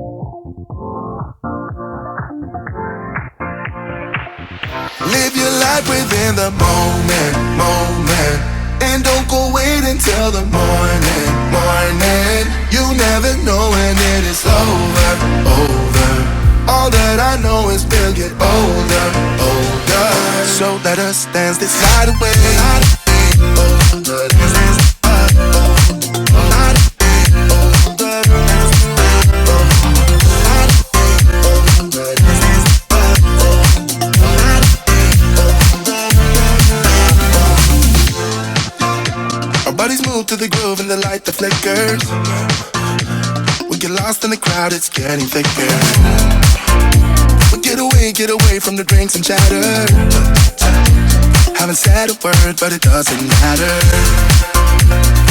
Live your life within the moment, moment. And don't go wait until the morning, morning. You never know when it is over, over. All that I know is we'll get older, older. So let us dance this night away. Bodies move to the groove and the light that flickers. We get lost in the crowd, it's getting thicker. We get away from the drinks and chatter. Haven't said a word, but it doesn't matter.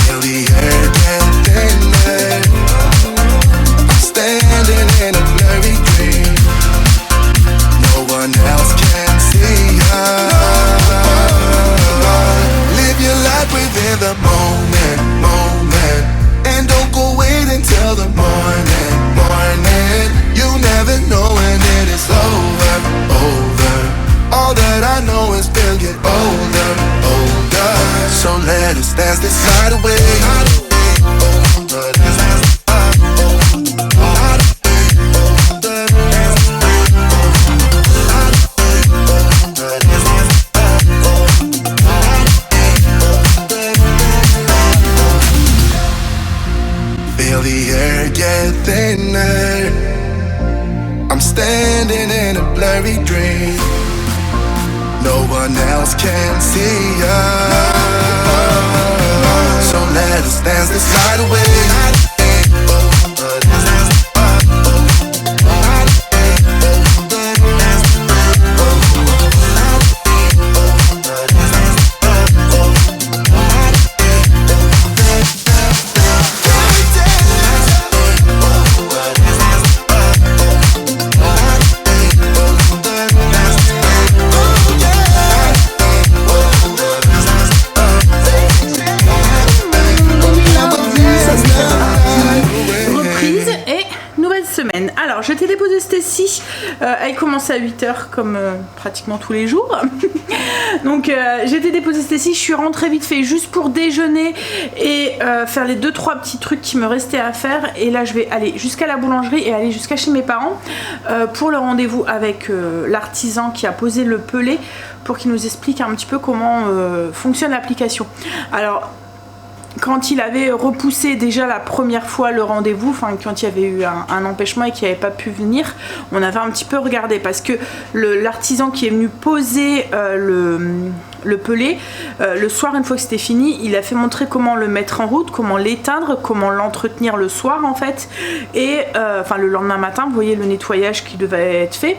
Feel the air get thinner. I'm standing in a blurry dream. No one else can see us. Live your life within the moment, moment. And don't go wait until the morning, morning. You never know when it is over, over. All that I know is we'll get older, older. So let us dance this night away. Feel the air get thinner. I'm standing in a blurry dream. No one else can see us. So let us dance this night away. Alors, je t'ai déposé Stacy, elle commence à 8h comme pratiquement tous les jours. Donc, j'ai été déposée Stacy, je suis rentrée vite fait juste pour déjeuner et faire les 2-3 petits trucs qui me restaient à faire. Et là, je vais aller jusqu'à la boulangerie et aller jusqu'à chez mes parents pour le rendez-vous avec l'artisan qui a posé le pelé pour qu'il nous explique un petit peu comment fonctionne l'application. Alors, quand il avait repoussé déjà la première fois le rendez-vous, enfin quand il y avait eu un empêchement et qu'il n'avait pas pu venir, on avait un petit peu regardé parce que l'artisan qui est venu poser le pelé, le soir une fois que c'était fini, il a fait montrer comment le mettre en route, comment l'éteindre, comment l'entretenir le soir en fait, et enfin le lendemain matin, vous voyez le nettoyage qui devait être fait,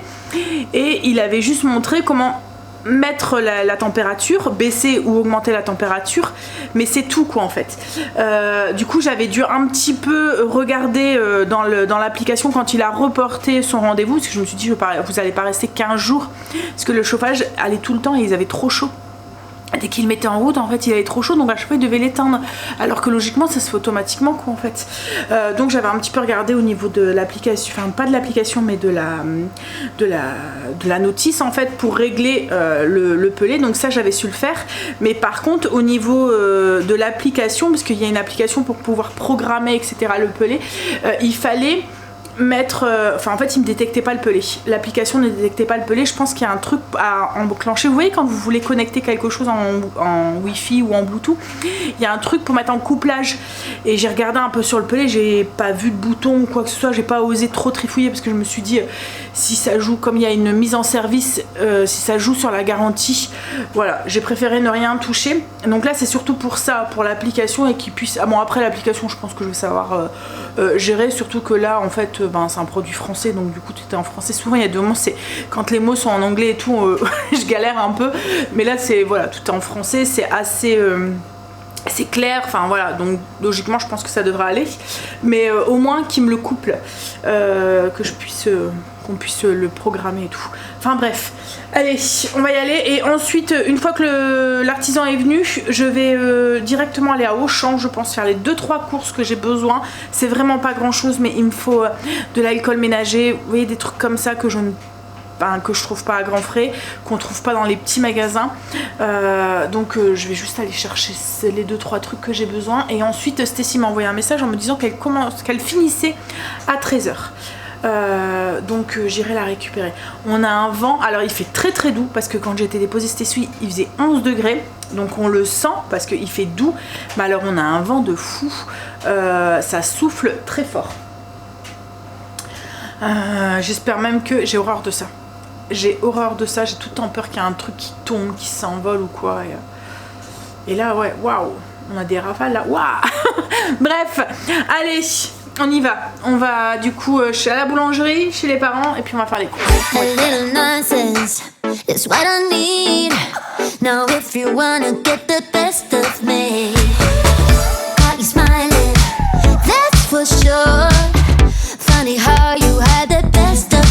et il avait juste montré comment mettre la température, baisser ou augmenter la température, mais c'est tout quoi en fait. Du coup j'avais dû un petit peu regarder dans l'application quand il a reporté son rendez-vous, parce que je me suis dit vous n'allez pas rester 15 jours, parce que le chauffage allait tout le temps et ils avaient trop chaud. Dès qu'il mettait en route, en fait, il avait trop chaud, donc à chaque fois il devait l'éteindre. Alors que logiquement, ça se fait automatiquement, quoi, en fait. Donc j'avais un petit peu regardé au niveau de l'application, enfin pas de l'application, mais de la notice, en fait, pour régler le pelé. Donc ça, j'avais su le faire. Mais par contre, au niveau de l'application, parce qu'il y a une application pour pouvoir programmer, etc., le pelé, il fallait mettre, enfin en fait il me détectait pas le pelé, l'application ne détectait pas le pelé. Je pense qu'il y a un truc à enclencher, vous voyez quand vous voulez connecter quelque chose en wifi ou en bluetooth, il y a un truc pour mettre en couplage, et j'ai regardé un peu sur le pelé, j'ai pas vu de bouton ou quoi que ce soit, j'ai pas osé trop trifouiller parce que je me suis dit si ça joue, comme il y a une mise en service, si ça joue sur la garantie, voilà, j'ai préféré ne rien toucher. Donc là c'est surtout pour ça, pour l'application, et qu'il puisse, bon après l'application je pense que je vais savoir gérer, surtout que là en fait c'est un produit français, donc du coup tout est en français. Souvent il y a des moments, c'est quand les mots sont en anglais et tout, je galère un peu, mais là c'est voilà, tout est en français, c'est assez c'est clair, enfin voilà, donc logiquement je pense que ça devrait aller, mais au moins qu'il me le couple, que je puisse qu'on puisse le programmer et tout. Enfin bref, allez, on va y aller. Et ensuite, une fois que l'artisan est venu, je vais directement aller à Auchan, je pense, faire les 2-3 courses que j'ai besoin. C'est vraiment pas grand chose, mais il me faut de l'alcool ménager, vous voyez, des trucs comme ça que je trouve pas à grands frais, qu'on trouve pas dans les petits magasins. Donc je vais juste aller chercher les 2-3 trucs que j'ai besoin. Et ensuite Stécie m'a envoyé un message en me disant qu'elle finissait à 13h. Donc j'irai la récupérer. On a un vent, alors il fait très très doux parce que quand j'ai été déposée Stécie il faisait 11 degrés, donc on le sent parce qu'il fait doux, mais alors on a un vent de fou, ça souffle très fort. J'espère même que j'ai horreur de ça. J'ai horreur de ça, j'ai tout le temps peur qu'il y ait un truc qui tombe, qui s'envole ou quoi. Et là, ouais, waouh, on a des rafales là, waouh. Bref, allez, on y va. On va du coup chez la boulangerie, chez les parents, et puis on va faire les courses. A little nonsense is what I need. Now if you wanna get the best of me, got you smiling, that's for sure. Funny how you had the best of you.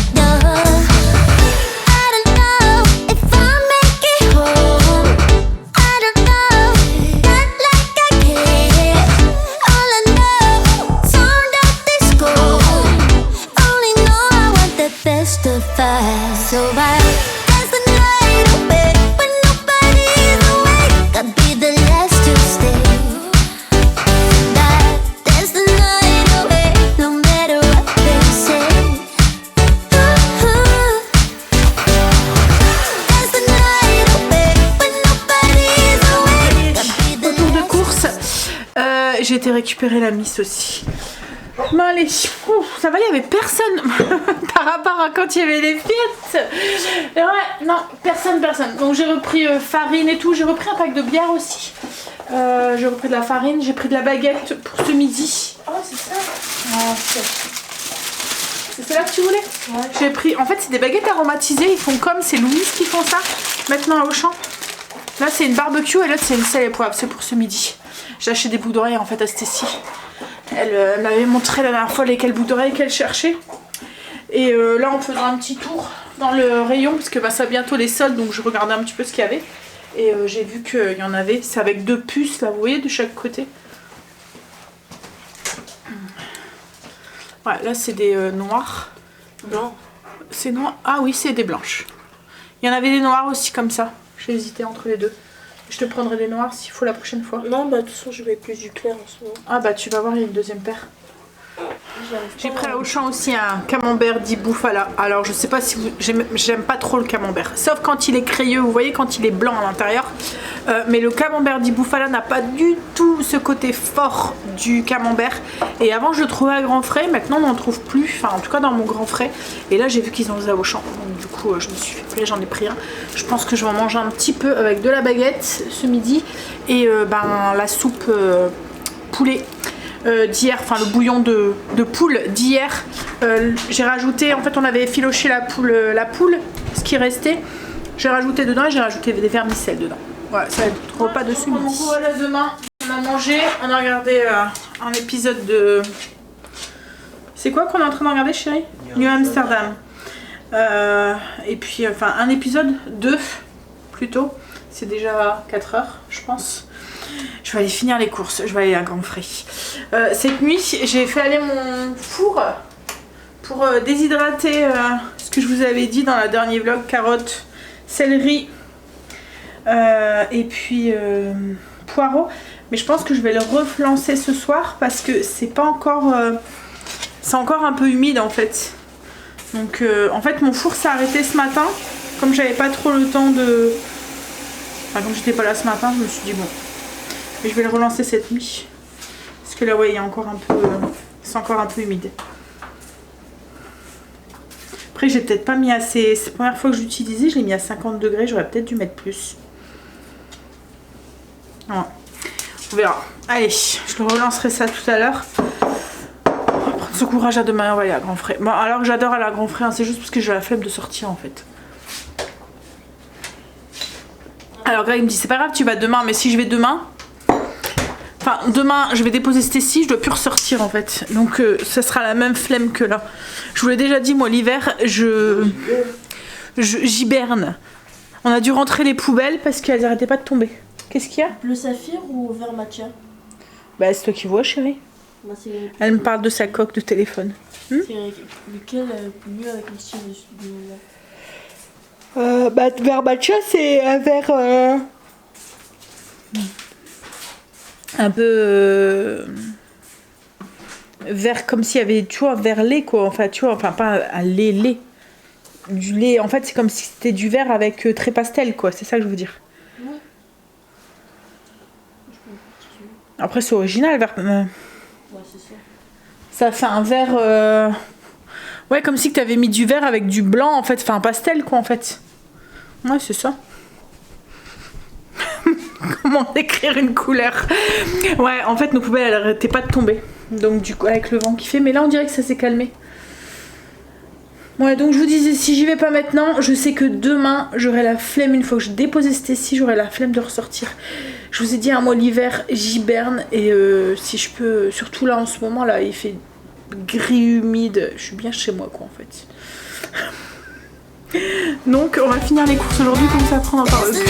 So I dance the night away when nobody's awake. I'll be the last to stay. Dance the night away, no matter what they say. Dance the night away when nobody's awake. I'll be the Retour de course, j'ai été récupérer la Miss aussi. Bon allez, ça va, il n'y avait personne par rapport à quand il y avait les fêtes. Et ouais, non, personne. Donc j'ai repris farine et tout, j'ai repris un pack de bière aussi. J'ai repris de la farine, j'ai pris de la baguette pour ce midi. Oh, c'est ça. C'est celle-là que tu voulais? Ouais. J'ai pris, en fait c'est des baguettes aromatisées, ils font comme, c'est Louise qui font ça, maintenant à Auchan. Là c'est une barbecue et l'autre c'est une sel et poivre, c'est pour ce midi. J'ai acheté des boucles d'oreilles en fait à Stécie. Elle m'avait montré la dernière fois lesquelles boucles d'oreilles qu'elle cherchait. Et là on faisait un petit tour dans le rayon parce que ça bientôt les soldes, donc je regardais un petit peu ce qu'il y avait. Et j'ai vu qu'il y en avait, c'est avec 2 puces là, vous voyez, de chaque côté. Ouais, là c'est des noirs. Blancs. C'est noir. Ah oui, c'est des blanches. Il y en avait des noirs aussi comme ça. J'ai hésité entre les deux. Je te prendrai des noirs s'il faut la prochaine fois. Non, bah de toute façon je vais plus du clair en ce moment. Ah bah tu vas voir, il y a une deuxième paire. J'ai pris à Auchan aussi un camembert dit Bouffala. Alors je sais pas si vous... J'aime pas trop le camembert. Sauf quand il est crayeux, vous voyez, quand il est blanc à l'intérieur. Mais le camembert dit Bouffala n'a pas du tout ce côté fort du camembert. Et avant je le trouvais à grand frais, maintenant on n'en trouve plus. Enfin en tout cas dans mon grand frais. Et là j'ai vu qu'ils en faisaient à Auchan. Donc du coup je me suis fait, j'en ai pris un. Je pense que je vais en manger un petit peu avec de la baguette ce midi. Et la soupe poulet. D'hier, enfin le bouillon de poule d'hier, j'ai rajouté, en fait on avait filoché la poule, ce qui restait, j'ai rajouté dedans et j'ai rajouté des vermicelles dedans. Voilà, ça va être repas de ce midi. Voilà, demain on a mangé, on a regardé un épisode de... C'est quoi qu'on est en train de regarder chérie? New Amsterdam. Et puis, enfin un épisode 2 plutôt, c'est déjà 4 heures je pense. Je vais aller finir les courses, je vais aller à Grand Frais. Cette nuit, j'ai fait aller mon four pour déshydrater ce que je vous avais dit dans la dernière vlog, carottes, céleri et puis poireaux. Mais je pense que je vais le relancer ce soir parce que c'est pas encore... c'est encore un peu humide en fait. Donc en fait mon four s'est arrêté ce matin. Comme j'avais pas trop le temps de... Enfin comme j'étais pas là ce matin, je me suis dit bon... Mais je vais le relancer cette nuit. Parce que là, ouais, il y a encore un peu... c'est encore un peu humide. Après, j'ai peut-être pas mis assez... C'est la première fois que je l'utilisais, je l'ai mis à 50 degrés. J'aurais peut-être dû mettre plus. Ouais. On verra. Allez, je le relancerai ça tout à l'heure. On va prendre ce courage à demain. On va aller à Grand Frais. Bon, alors que j'adore aller à Grand Frais, hein, c'est juste parce que j'ai la flemme de sortir, en fait. Alors Greg me dit, c'est pas grave, tu vas demain. Mais si je vais demain... Enfin, demain, je vais déposer Stécie, je dois plus ressortir en fait. Donc, ça sera la même flemme que là. Je vous l'ai déjà dit, moi, l'hiver, j'hiberne. On a dû rentrer les poubelles parce qu'elles arrêtaient pas de tomber. Qu'est-ce qu'il y a? Bleu saphir ou vert matcha? Bah, c'est toi qui vois, chérie. Moi, c'est Elle me parle de sa coque de téléphone. lequel mieux avec le style du Bah, vert matcha, c'est un vert un peu vert comme s'il y avait, tu vois, vert lait quoi. Enfin, tu vois, enfin pas un lait. Du lait, en fait, c'est comme si c'était du vert avec très pastel quoi. C'est ça que je veux dire. Ouais. Après, c'est original, vert. Ouais, c'est ça. Ça fait un vert. Ouais, comme si tu avais mis du vert avec du blanc en fait. Enfin, un pastel quoi en fait. Ouais, c'est ça. Comment décrire une couleur? Ouais, en fait, nos poubelles, elles arrêtaient pas de tomber. Donc, du coup, avec le vent qui fait. Mais là, on dirait que ça s'est calmé. Ouais, donc je vous disais, si j'y vais pas maintenant, je sais que demain, j'aurai la flemme. Une fois que je dépose Stécie, j'aurai la flemme de ressortir. Je vous ai dit, moi, l'hiver, j'hiberne. Et si je peux, surtout là, en ce moment, là, il fait gris, humide. Je suis bien chez moi, quoi, en fait. Donc, on va finir les courses aujourd'hui, comme ça, après, on en parle plus.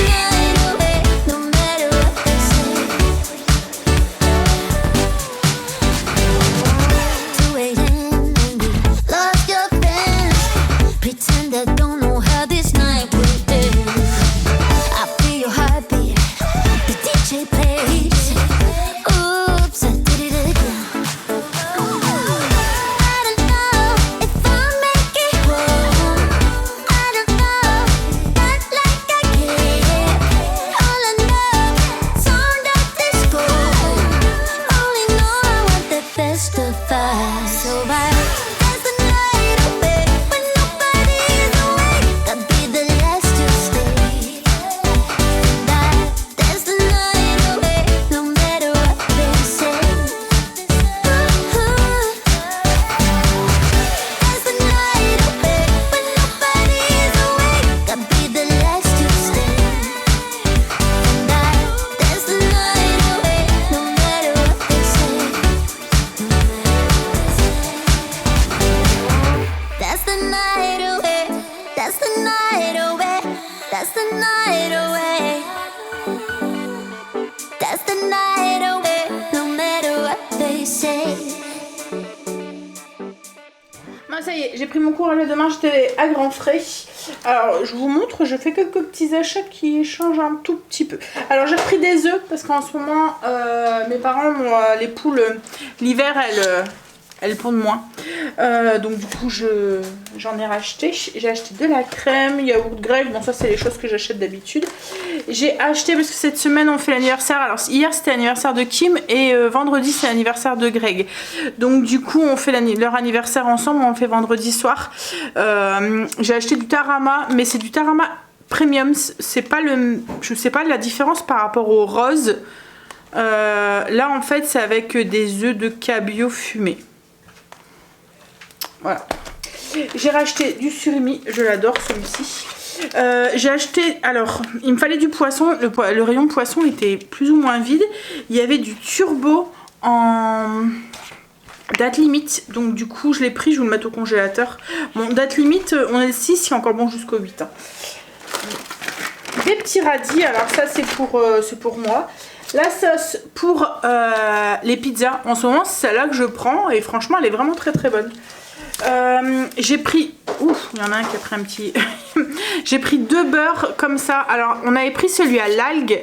Ça y est, j'ai pris mon courage demain, j'étais à grands frais. Alors je vous montre, je fais quelques petits achats qui changent un tout petit peu. Alors j'ai repris des œufs parce qu'en ce moment mes parents, les poules, l'hiver elles pondent moins. Donc du coup j'en ai racheté. J'ai acheté de la crème, yaourt grec, bon ça c'est les choses que j'achète d'habitude. J'ai acheté parce que cette semaine on fait l'anniversaire. Alors hier c'était l'anniversaire de Kim et vendredi c'est l'anniversaire de Greg. Donc du coup on fait leur anniversaire ensemble, on le fait vendredi soir. J'ai acheté du Tarama, mais c'est du Tarama premium. C'est pas je sais pas la différence par rapport au rose. Là en fait c'est avec des œufs de cabillaud fumés. Voilà. J'ai racheté du surimi, je l'adore celui-ci. J'ai acheté, alors il me fallait du poisson, le rayon poisson était plus ou moins vide. Il y avait du turbo en date limite, donc du coup je l'ai pris, je vais vous le mettre au congélateur. Bon, date limite, on est le 6, c'est encore bon jusqu'au 8. Hein. Des petits radis, alors ça c'est pour moi. La sauce pour les pizzas, en ce moment c'est celle-là que je prends et franchement elle est vraiment très très bonne. J'ai pris, ouf, il y en a un qui a pris un petit. J'ai pris 2 beurres comme ça. Alors on avait pris celui à l'algue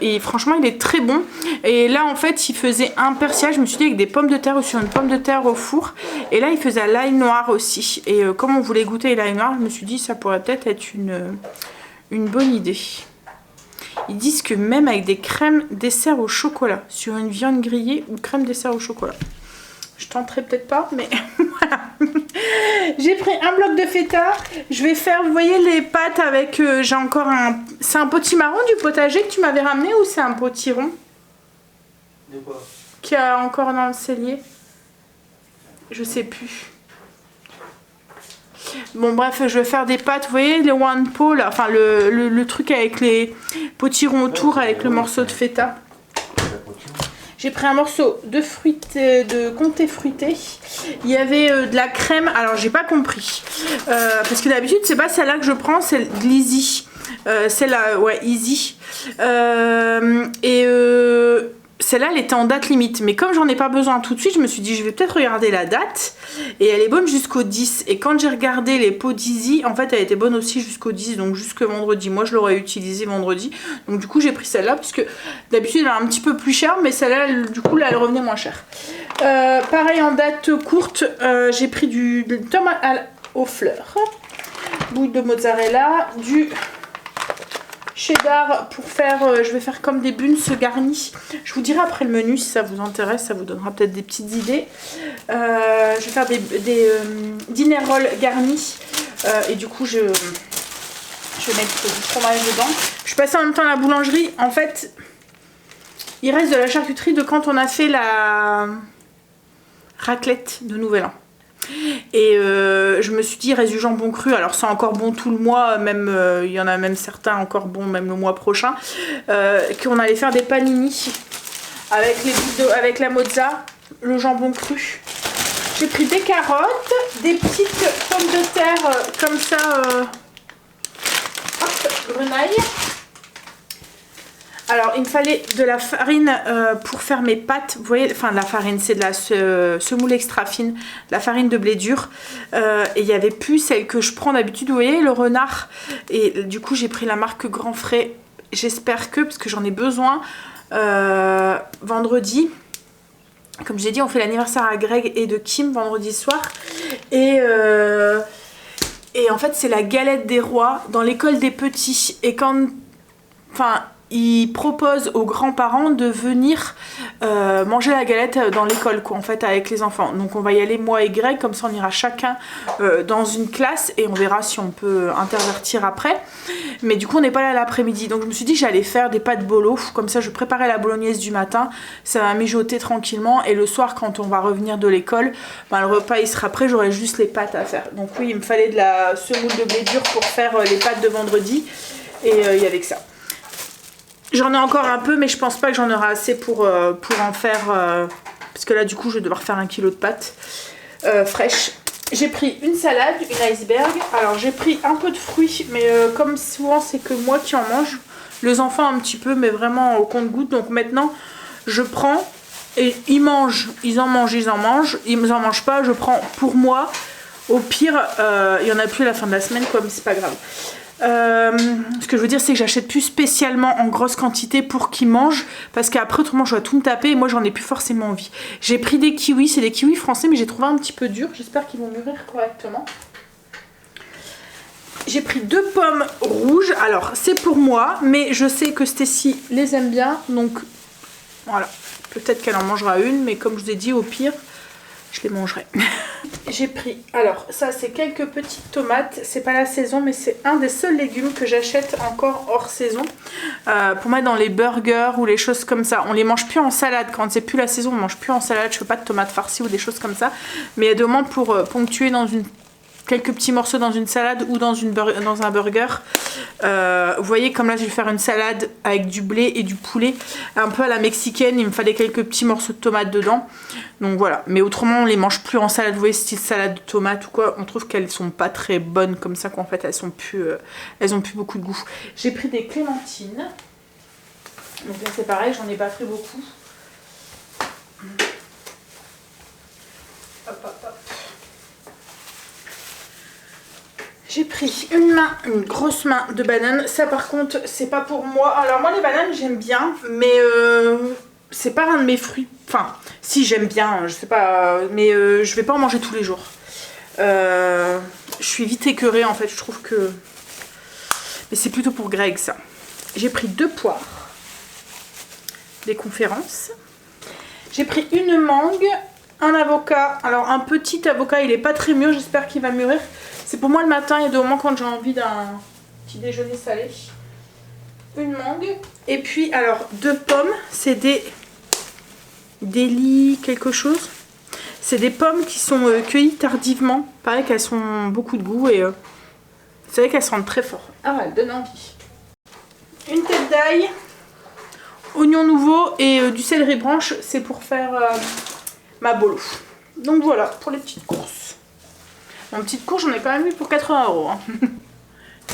et franchement il est très bon. Et là en fait il faisait un persil, je me suis dit avec des pommes de terre ou sur une pomme de terre au four. Et là il faisait à l'ail noir aussi. Et comme on voulait goûter l'ail noir, je me suis dit ça pourrait peut-être être une bonne idée. Ils disent que même avec des crèmes dessert au chocolat, sur une viande grillée ou crème dessert au chocolat. Je tenterai peut-être pas, mais voilà. J'ai pris un bloc de feta. Je vais faire, vous voyez les pâtes avec, j'ai encore un... C'est un potimarron du potager que tu m'avais ramené ou c'est un potiron? De quoi? Qu'il y a encore dans le cellier. Je sais plus. Bon bref, je vais faire des pâtes, vous voyez les one pot là, enfin le truc avec les potirons autour avec le morceau de feta. J'ai pris un morceau de de comté fruité. Il y avait de la crème. Alors j'ai pas compris. Parce que d'habitude c'est pas celle-là que je prends, c'est de l'Easy. Celle-là, ouais, Easy. Celle-là elle était en date limite. Mais comme j'en ai pas besoin tout de suite, je me suis dit je vais peut-être regarder la date. Et elle est bonne jusqu'au 10. Et quand j'ai regardé les pots d'Easy, en fait elle était bonne aussi jusqu'au 10. Donc jusque vendredi. Moi je l'aurais utilisée vendredi. Donc du coup j'ai pris celle-là. Parce que d'habitude elle est un petit peu plus chère. Mais celle-là du coup là, elle revenait moins chère. Pareil en date courte. J'ai pris du tomate aux fleurs. Bouille de mozzarella. Du cheddar pour faire, je vais faire comme des buns garnis. Je vous dirai après le menu si ça vous intéresse, ça vous donnera peut-être des petites idées. Je vais faire des dinner rolls garnis et du coup je vais mettre du fromage dedans. Je suis passée en même temps à la boulangerie. En fait, il reste de la charcuterie de quand on a fait la raclette de Nouvel An. Et je me suis dit, il reste du jambon cru, alors c'est encore bon tout le mois, même il y en a même certains encore bons même le mois prochain, qu'on allait faire des panini avec les bouts avec la mozza, le jambon cru. J'ai pris des carottes, des petites pommes de terre comme ça, hop, grenaille. Alors il me fallait de la farine pour faire mes pâtes, vous voyez, enfin de la farine, c'est de la semoule extra fine, de la farine de blé dur, et il n'y avait plus celle que je prends d'habitude, vous voyez, le renard, et du coup j'ai pris la marque Grand Frais, j'espère que, parce que j'en ai besoin, vendredi, comme j'ai dit, on fait l'anniversaire à Greg et de Kim vendredi soir, et en fait c'est la galette des rois dans l'école des petits, et quand, enfin, ils proposent aux grands-parents de venir manger la galette dans l'école, quoi, en fait, avec les enfants. Donc on va y aller, moi et Greg, comme ça on ira chacun dans une classe et on verra si on peut intervertir après. Mais du coup on n'est pas là l'après-midi. Donc je me suis dit que j'allais faire des pâtes bolo, comme ça je préparais la bolognaise du matin, ça va mijoter tranquillement et le soir quand on va revenir de l'école, ben, le repas il sera prêt, j'aurai juste les pâtes à faire. Donc oui, il me fallait de la semoule de blé dur pour faire les pâtes de vendredi et il y avait que ça. J'en ai encore un peu, mais je pense pas que j'en aurai assez pour en faire... parce que là, du coup, je vais devoir faire 1 kg de pâtes fraîches. J'ai pris une salade, une iceberg. Alors, j'ai pris un peu de fruits, mais comme souvent, c'est que moi qui en mange. Les enfants un petit peu, mais vraiment au compte-gouttes. Donc maintenant, je prends et ils mangent. Ils en mangent. Ils en en mangent pas, je prends pour moi. Au pire, il y en a plus à la fin de la semaine, quoi, mais c'est pas grave. Ce que je veux dire c'est que j'achète plus spécialement en grosse quantité pour qu'ils mangent parce qu'après autrement je dois tout me taper et moi j'en ai plus forcément envie. J'ai pris des kiwis, c'est des kiwis français mais j'ai trouvé un petit peu dur, j'espère qu'ils vont mûrir correctement. J'ai pris 2 pommes rouges, alors c'est pour moi mais je sais que Stécie les aime bien donc voilà, peut-être qu'elle en mangera une mais comme je vous ai dit au pire je les mangerai. J'ai pris, alors ça c'est quelques petites tomates, c'est pas la saison mais c'est un des seuls légumes que j'achète encore hors saison pour mettre dans les burgers ou les choses comme ça. On les mange plus en salade, quand c'est plus la saison on mange plus en salade, je fais pas de tomates farcies ou des choses comme ça, mais il y a des moments pour ponctuer dans quelques petits morceaux dans une salade ou dans un burger. Vous voyez comme là je vais faire une salade avec du blé et du poulet un peu à la mexicaine, il me fallait quelques petits morceaux de tomates dedans donc voilà, mais autrement on les mange plus en salade, vous voyez style salade de tomates ou quoi, on trouve qu'elles sont pas très bonnes comme ça qu'en fait elles ont plus beaucoup de goût. J'ai pris des clémentines donc là c'est pareil, j'en ai pas pris beaucoup. Hop hop hop. J'ai pris une grosse main de bananes. Ça par contre c'est pas pour moi. Alors moi les bananes j'aime bien mais c'est pas un de mes fruits. Enfin si j'aime bien, je sais pas, mais je vais pas en manger tous les jours. Je suis vite écœurée en fait, je trouve que... Mais c'est plutôt pour Greg ça. J'ai pris 2 poires. Des conférences. J'ai pris une mangue, un avocat. Alors un petit avocat, il est pas très mûr, j'espère qu'il va mûrir. C'est pour moi le matin, il y a des moments quand j'ai envie d'un petit déjeuner salé. Une mangue. Et puis, alors, 2 pommes. C'est des Deli quelque chose. C'est des pommes qui sont cueillies tardivement. Pareil qu'elles ont beaucoup de goût et vous savez qu'elles sentent très fort. Ah, elles donnent envie. Une tête d'ail. oignons nouveaux et du céleri branche. C'est pour faire ma bolo. Donc voilà pour les petites courses. Mon petite course, j'en ai quand même eu pour 80 €. Hein.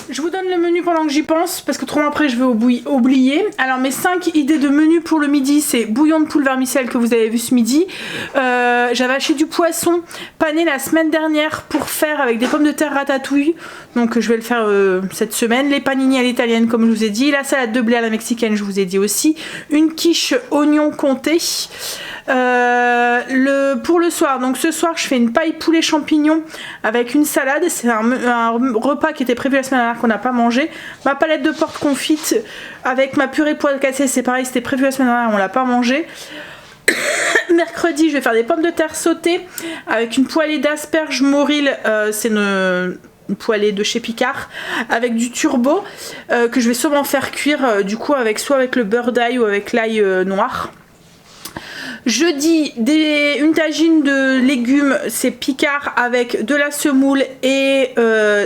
Je vous donne le menu pendant que j'y pense, parce que trop après je vais oublier. Alors mes 5 idées de menu pour le midi, c'est bouillon de poule vermicelle que vous avez vu ce midi. J'avais acheté du poisson pané la semaine dernière pour faire avec des pommes de terre ratatouille. Donc je vais le faire cette semaine. Les panini à l'italienne comme je vous ai dit. La salade de blé à la mexicaine, je vous ai dit aussi. Une quiche oignon comté. Pour le soir, donc ce soir je fais une paille poulet champignons avec une salade. C'est un repas qui était prévu la semaine dernière qu'on n'a pas mangé. Ma palette de porte confite avec ma purée de pois cassés, c'est pareil, c'était prévu la semaine dernière, on l'a pas mangé. Mercredi je vais faire des pommes de terre sautées avec une poêlée d'asperges Moril, c'est une poêlée de chez Picard avec du turbo que je vais sûrement faire cuire du coup soit avec le beurre d'ail ou avec l'ail noir. Jeudi, une tagine de légumes, c'est Picard avec de la semoule et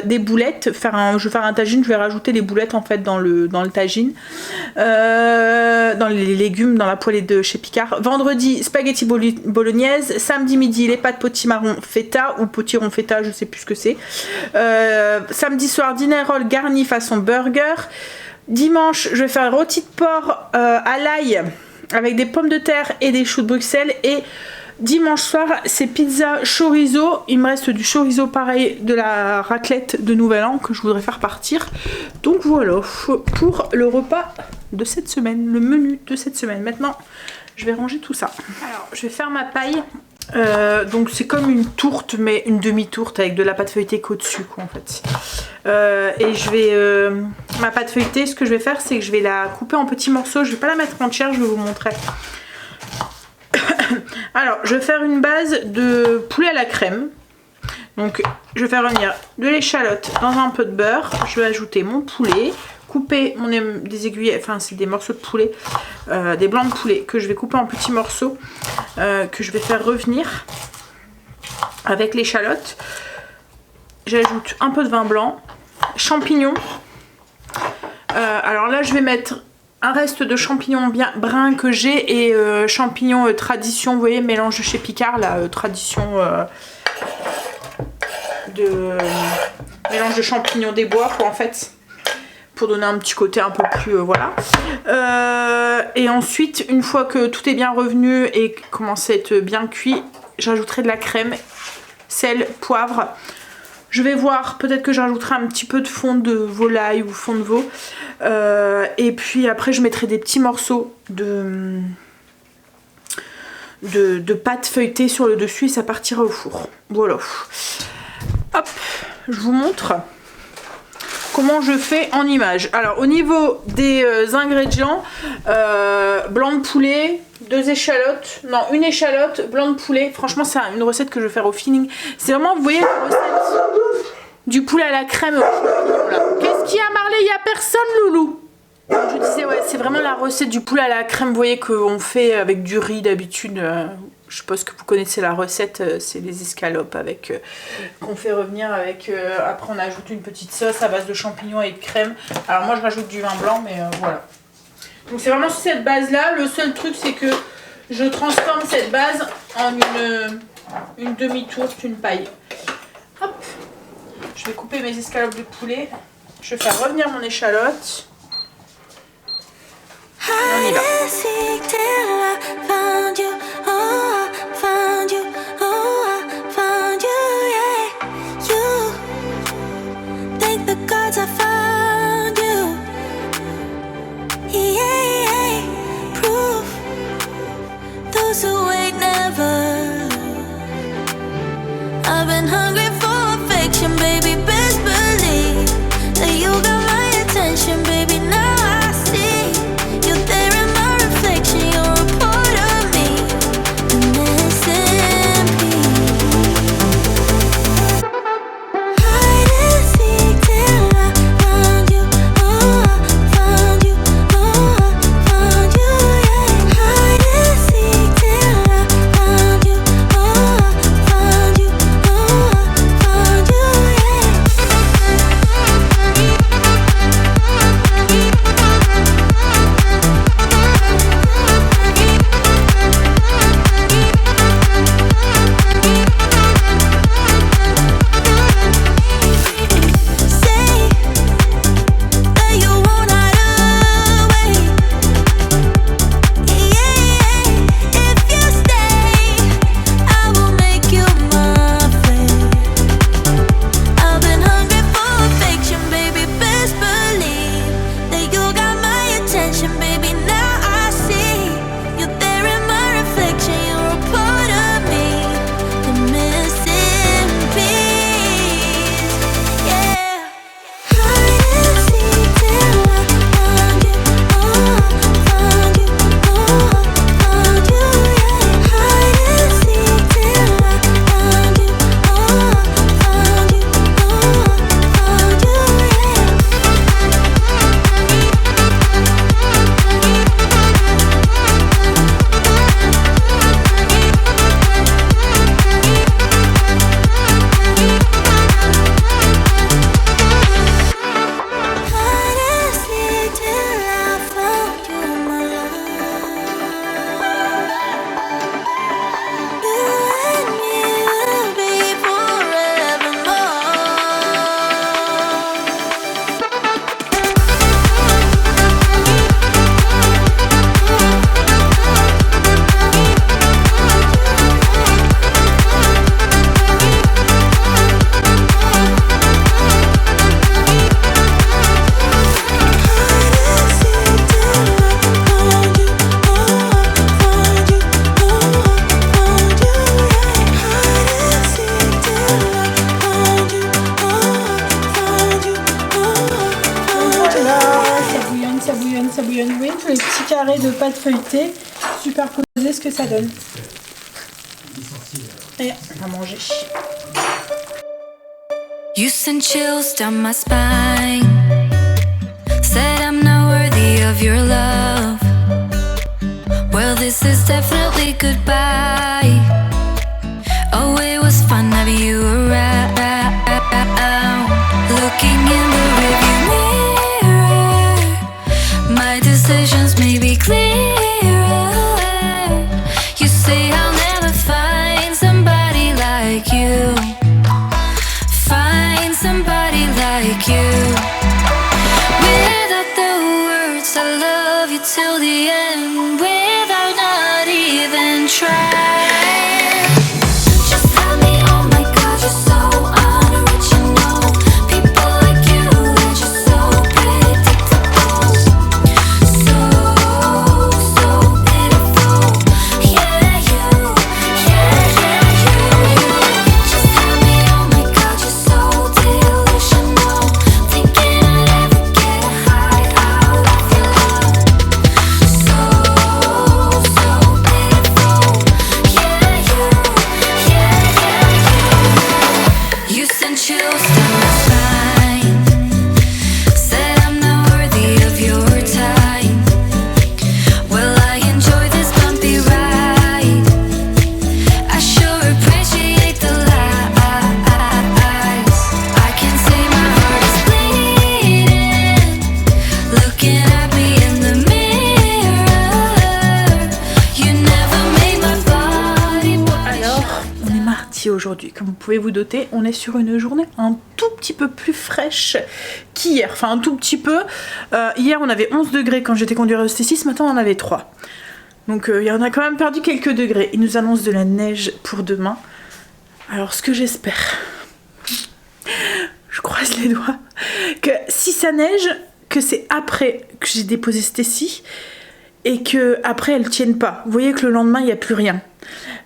des boulettes. Je vais faire un tagine, je vais rajouter les boulettes en fait dans le tagine. Dans les légumes, dans la poêlée de chez Picard. Vendredi, spaghetti bolognaise. Samedi midi, les pâtes potimarron feta ou potiron feta, je sais plus ce que c'est. Samedi soir, dinner roll garni façon burger. Dimanche, je vais faire un rôti de porc à l'ail avec des pommes de terre et des choux de Bruxelles. Et dimanche soir c'est pizza chorizo. Il me reste du chorizo pareil de la raclette de Nouvel An que je voudrais faire partir. Donc voilà pour le repas de cette semaine, le menu de cette semaine. Maintenant je vais ranger tout ça. Alors je vais faire ma paille. Donc c'est comme une tourte mais une demi-tourte avec de la pâte feuilletée qu'au-dessus quoi en fait. Et je vais ma pâte feuilletée, ce que je vais faire c'est que je vais la couper en petits morceaux. Je vais pas la mettre entière, je vais vous montrer. Alors je vais faire une base de poulet à la crème. Donc je vais faire venir de l'échalote dans un peu de beurre. Je vais ajouter mon poulet, couper des aiguilles, enfin c'est des morceaux de poulet, des blancs de poulet que je vais couper en petits morceaux, que je vais faire revenir avec l'échalote. J'ajoute un peu de vin blanc, champignons. Alors là je vais mettre un reste de champignons bien bruns que j'ai et champignons tradition, vous voyez, mélange de chez Picard, la tradition mélange de champignons des bois quoi en fait, pour donner un petit côté un peu plus voilà. Et ensuite une fois que tout est bien revenu et commence à être bien cuit, j'ajouterai de la crème, sel, poivre. Je vais voir, peut-être que j'ajouterai un petit peu de fond de volaille ou fond de veau. Et puis après je mettrai des petits morceaux de pâte feuilletée sur le dessus et ça partira au four. Voilà. Hop, je vous montre comment je fais en image. Alors au niveau des ingrédients, blanc de poulet, 2 échalotes, non une échalote, blanc de poulet. Franchement c'est une recette que je vais faire au feeling. C'est vraiment, vous voyez la recette du poulet à la crème. Qu'est-ce qu'il y a Marley? Il n'y a personne loulou. Je disais ouais, c'est vraiment la recette du poulet à la crème, vous voyez qu'on fait avec du riz d'habitude. Je suppose que vous connaissez la recette, c'est les escalopes avec qu'on fait revenir avec. Après on ajoute une petite sauce à base de champignons et de crème. Alors moi je rajoute du vin blanc, mais voilà. Donc c'est vraiment cette base là. Le seul truc c'est que je transforme cette base en une demi-tourte, une paille. Hop. Je vais couper mes escalopes de poulet. Je vais faire revenir mon échalote. On y va. I've been hungry for affection, baby. Best believe that you got my attention, baby. Now I see you're there in my reflection. You're a part of me, and it's in peace. Hide and seek till I found you. Oh, I found you. Oh, I found you. Yeah. Hide and seek till I found you. Oh, I found you. Oh, les petits carrés de pâte feuilletée, superposer ce que ça donne. Et on va manger. You send chills down my spine. Said I'm not worthy of your love. Well, this is definitely goodbye. Oh, it was fun having you around. Looking in the rearview mirror, my decisions may be clearer. You say I'll never find somebody like you. Find somebody like you. Without the words, I love you till the end. Without not even trying. Just tell me, oh my God, you're so unoriginal. People like you, they're just so predictable. So pitiful. Yeah, you. Just tell me, oh my God, you're so delusional. Thinking I'd ever get a high out of your love. So pitiful. Yeah, you send chills down my spine. Said I'm not worthy of your time. Well, I enjoy this bumpy ride. I sure appreciate the lies. I can say my heart is bleeding. Looking at me in the mirror. You never made my body what it Alors, on est mardi aujourd'hui. Comme vous pouvez vous doter, on est sur une journée un tout petit peu plus fraîche qu'hier. Enfin, un tout petit peu. Hier, on avait 11 degrés quand j'étais conduire à Ostécie. Ce matin, on en avait 3. Donc, on a quand même perdu quelques degrés. Ils nous annoncent de la neige pour demain. Alors, ce que j'espère, je croise les doigts, que si ça neige, que c'est après que j'ai déposé Stécie et que après elle tienne pas. Vous voyez que le lendemain il n'y a plus rien.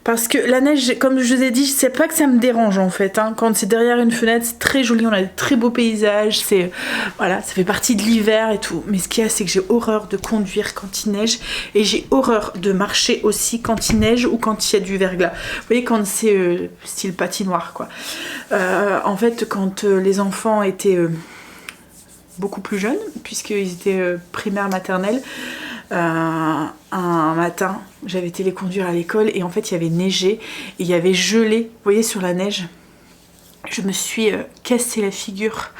Parce que la neige, comme je vous ai dit, c'est pas que ça me dérange en fait. Hein. Quand c'est derrière une fenêtre, c'est très joli, on a de très beaux paysages, c'est voilà, ça fait partie de l'hiver et tout. Mais ce qu'il y a, c'est que j'ai horreur de conduire quand il neige et j'ai horreur de marcher aussi quand il neige ou quand il y a du verglas. Vous voyez, quand c'est style patinoire quoi. En fait, quand les enfants étaient beaucoup plus jeunes, puisqu'ils étaient primaires, maternelles. Un matin, j'avais été les conduire à l'école et en fait il y avait neigé et il y avait gelé, vous voyez sur la neige. Je me suis cassé la figure,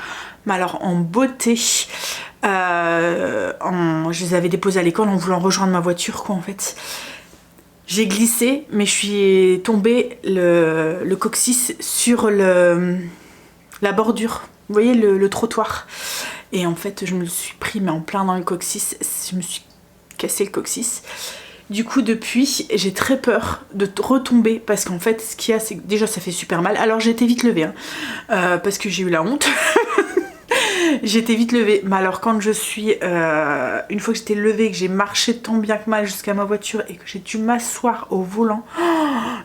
mais alors en beauté. Je les avais déposés à l'école en voulant rejoindre ma voiture quoi en fait. J'ai glissé mais je suis tombée le coccyx sur la bordure, vous voyez le trottoir. Et en fait je me suis pris mais en plein dans le coccyx, je me suis cassé le coccyx. Du coup depuis j'ai très peur de retomber parce qu'en fait ce qu'il y a c'est que déjà ça fait super mal. Alors j'ai été vite levée hein, parce que j'ai eu la honte. J'ai été vite levée, mais alors quand je suis une fois que j'étais levée, que j'ai marché tant bien que mal jusqu'à ma voiture et que j'ai dû m'asseoir au volant,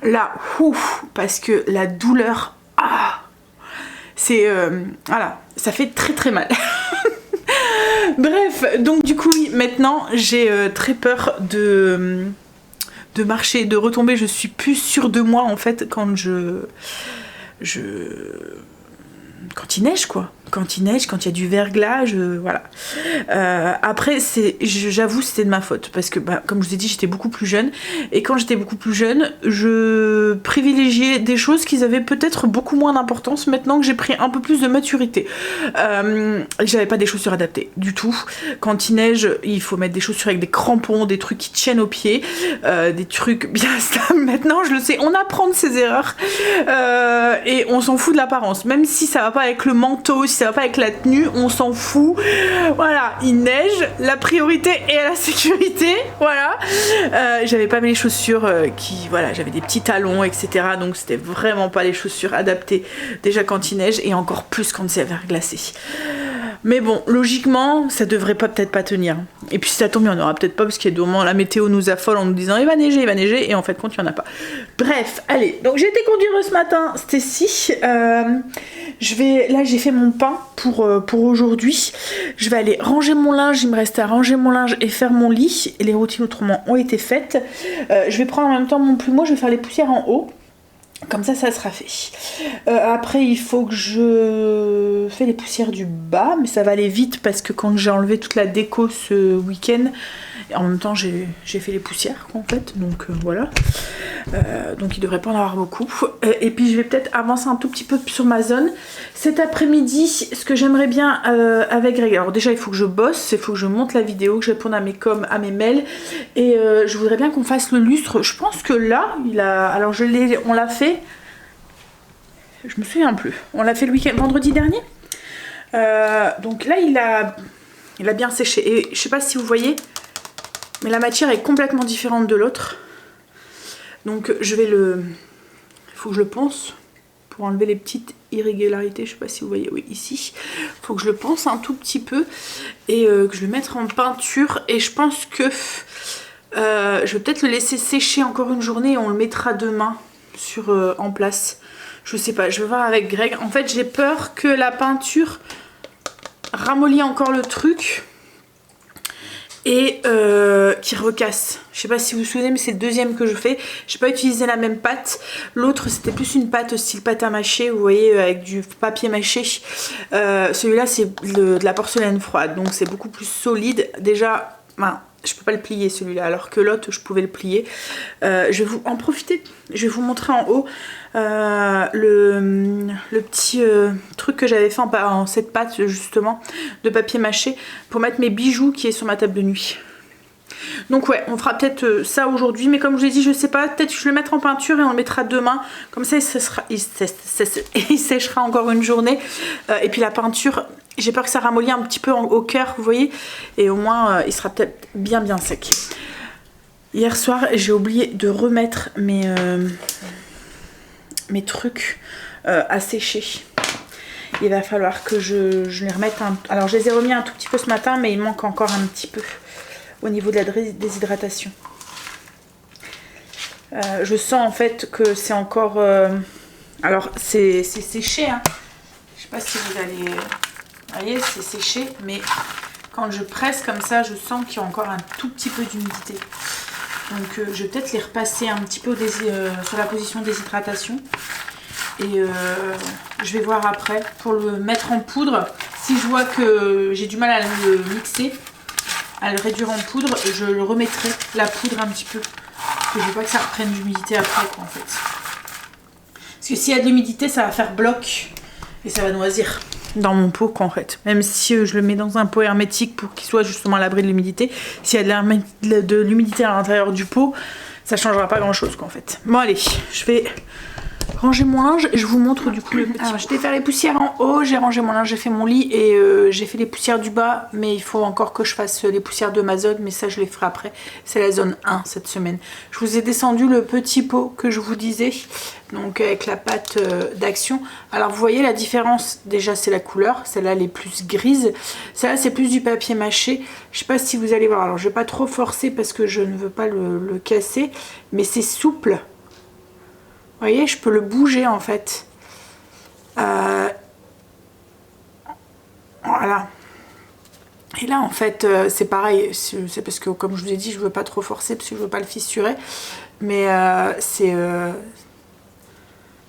là ouf, parce que la douleur c'est voilà, ça fait très très mal. Bref, donc du coup oui, maintenant j'ai très peur de marcher, de retomber. Je suis plus sûre de moi en fait quand quand il neige quoi. Quand il neige, quand il y a du verglas, voilà. Après, j'avoue, c'était de ma faute. Parce que, comme je vous ai dit, j'étais beaucoup plus jeune. Et quand j'étais beaucoup plus jeune, je privilégiais des choses qui avaient peut-être beaucoup moins d'importance. Maintenant que j'ai pris un peu plus de maturité. J'avais pas des chaussures adaptées du tout. Quand il neige, il faut mettre des chaussures avec des crampons, des trucs qui tiennent aux pieds. Des trucs bien stables. Maintenant, je le sais, on apprend de ses erreurs. Et on s'en fout de l'apparence. Même si ça va pas avec le manteau, si ça va pas avec la tenue, on s'en fout. Voilà, il neige, la priorité est à la sécurité. Voilà. J'avais pas mes chaussures voilà, j'avais des petits talons, etc. Donc c'était vraiment pas les chaussures adaptées déjà quand il neige et encore plus quand c'est verglacé. Mais bon, logiquement, ça devrait peut-être pas tenir. Et puis si ça tombe, il n'y en aura peut-être pas parce qu'il y a des moments, la météo nous affole en nous disant il va neiger, et en fait, compte, il n'y en a pas. Bref, allez, donc j'ai été conduire ce matin, Stécie. Là, j'ai fait mon pain pour aujourd'hui. Je vais aller ranger mon linge, il me reste à ranger mon linge et faire mon lit. Et les routines autrement ont été faites. Je vais prendre en même temps mon plumeau, je vais faire les poussières en haut. Comme ça sera fait. Après, il faut que je fais les poussières du bas, mais ça va aller vite parce que quand j'ai enlevé toute la déco ce week-end, en même temps j'ai fait les poussières en fait, donc voilà. Donc il devrait pas en avoir beaucoup. Et puis je vais peut-être avancer un tout petit peu sur ma zone. Cet après-midi, ce que j'aimerais bien avec Greg, alors déjà il faut que je bosse, il faut que je monte la vidéo, que je réponde à mes coms, à mes mails, et je voudrais bien qu'on fasse le lustre. Je pense que là, alors on l'a fait, je me souviens plus, on l'a fait le week-end, vendredi dernier. Donc là il a bien séché, et je sais pas si vous voyez, mais la matière est complètement différente de l'autre. Donc il faut que je le ponce pour enlever les petites irrégularités, je sais pas si vous voyez, oui ici. Il faut que je le ponce un tout petit peu et que je le mette en peinture, et je pense que je vais peut-être le laisser sécher encore une journée et on le mettra demain en place. Je sais pas, je vais voir avec Greg. En fait j'ai peur que la peinture ramollit encore le truc et qui recasse. Je sais pas si vous vous souvenez, mais c'est le deuxième que je fais. J'ai pas utilisé la même pâte. L'autre c'était plus une pâte style pâte à mâcher, vous voyez, avec du papier mâché. Celui-là c'est de la porcelaine froide, donc c'est beaucoup plus solide. Déjà, je peux pas le plier celui-là, alors que l'autre je pouvais le plier. Je vais en profiter, je vais vous montrer en haut le petit truc que j'avais fait en cette pâte justement de papier mâché pour mettre mes bijoux qui est sur ma table de nuit. Donc ouais, on fera peut-être ça aujourd'hui, mais comme je vous l'ai dit, je sais pas, peut-être que je vais le mettre en peinture et on le mettra demain, comme ça il séchera encore une journée. Et puis la peinture, j'ai peur que ça ramollit un petit peu au cœur, vous voyez, et au moins il sera peut-être bien sec. Hier soir, j'ai oublié de remettre mes trucs à sécher. Il va falloir que je les remette alors je les ai remis un tout petit peu ce matin, mais il manque encore un petit peu au niveau de la déshydratation. Je sens en fait que c'est encore alors c'est séché, hein. Je sais pas si vous allez, vous voyez, c'est séché, mais quand je presse comme ça, je sens qu'il y a encore un tout petit peu d'humidité. Donc je vais peut-être les repasser un petit peu sur la position déshydratation. Et je vais voir après pour le mettre en poudre. Si je vois que j'ai du mal à le mixer, à le réduire en poudre, je le remettrai la poudre un petit peu. Parce que je veux pas que ça reprenne d'humidité après, quoi, en fait. Parce que s'il y a de l'humidité, ça va faire bloc et ça va noisir dans mon pot, quoi, en fait. Même si je le mets dans un pot hermétique pour qu'il soit justement à l'abri de l'humidité, s'il y a de l'humidité à l'intérieur du pot, ça changera pas grand chose, quoi, en fait. Bon allez, je vais ranger mon linge et je vous montre du coup le petit. Alors j'étais faire les poussières en haut, j'ai rangé mon linge, j'ai fait mon lit et j'ai fait les poussières du bas, mais il faut encore que je fasse les poussières de ma zone, mais ça je les ferai après. C'est la zone 1 cette semaine. Je vous ai descendu le petit pot que je vous disais, donc avec la pâte d'Action. Alors vous voyez la différence, déjà c'est la couleur, celle-là elle est plus grise, celle-là c'est plus du papier mâché. Je sais pas si vous allez voir, alors je vais pas trop forcer parce que je ne veux pas le casser, mais c'est souple. Vous voyez, je peux le bouger en fait. Voilà. Et là en fait c'est pareil, c'est parce que comme je vous ai dit, je veux pas trop forcer parce que je veux pas le fissurer. Mais c'est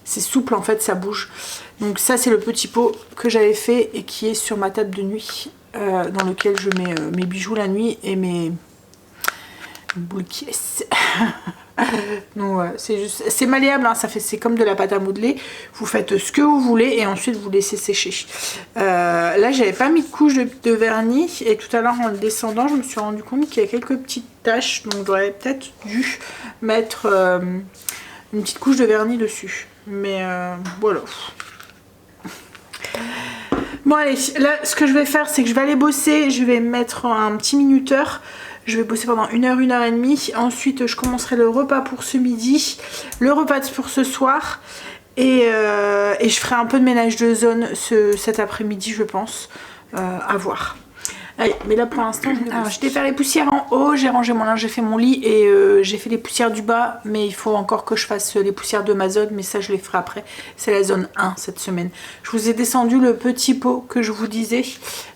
souple en fait, ça bouge. Donc ça c'est le petit pot que j'avais fait et qui est sur ma table de nuit, dans lequel je mets mes bijoux la nuit et mes boules pièces. Donc c'est malléable, hein, c'est comme de la pâte à modeler. Vous faites ce que vous voulez et ensuite vous laissez sécher. Là j'avais pas mis de couche de vernis et tout à l'heure en le descendant je me suis rendu compte qu'il y a quelques petites taches, donc j'aurais peut-être dû mettre une petite couche de vernis dessus, mais voilà. Bon allez, là ce que je vais faire c'est que je vais aller bosser, je vais mettre un petit minuteur. Je vais bosser pendant 1 heure, 1 heure et demie. Ensuite, je commencerai le repas pour ce midi, le repas pour ce soir. Et je ferai un peu de ménage de zone cet après-midi, je pense. à voir. Allez, mais là pour l'instant, j'étais faire les poussières en haut, j'ai rangé mon linge, j'ai fait mon lit et j'ai fait les poussières du bas, mais il faut encore que je fasse les poussières de ma zone, mais ça je les ferai après. C'est la zone 1 cette semaine. Je vous ai descendu le petit pot que je vous disais,